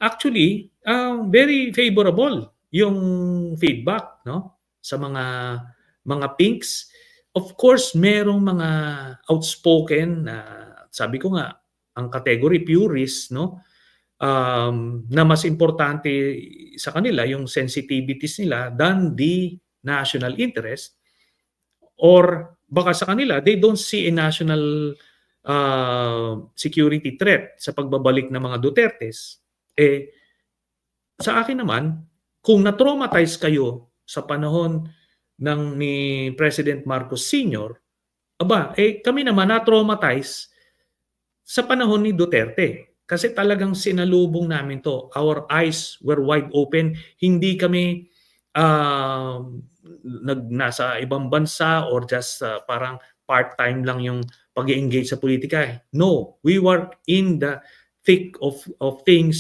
Actually, very favorable yung feedback 'no, sa mga pinks. Of course, merong mga outspoken na sabi ko nga, ang category purist 'no, na mas importante sa kanila yung sensitivities nila than the national interest or baka sa kanila they don't see a national, security threat sa pagbabalik ng mga Dutertes. Eh, sa akin naman, kung na-traumatize kayo sa panahon ni President Marcos Sr., kami naman na-traumatize sa panahon ni Duterte. Kasi talagang sinalubong namin 'to. Our eyes were wide open. Hindi kami, nasa ibang bansa or just, parang part-time lang yung pag-e-engage sa politika, eh. No, we were in the thick of things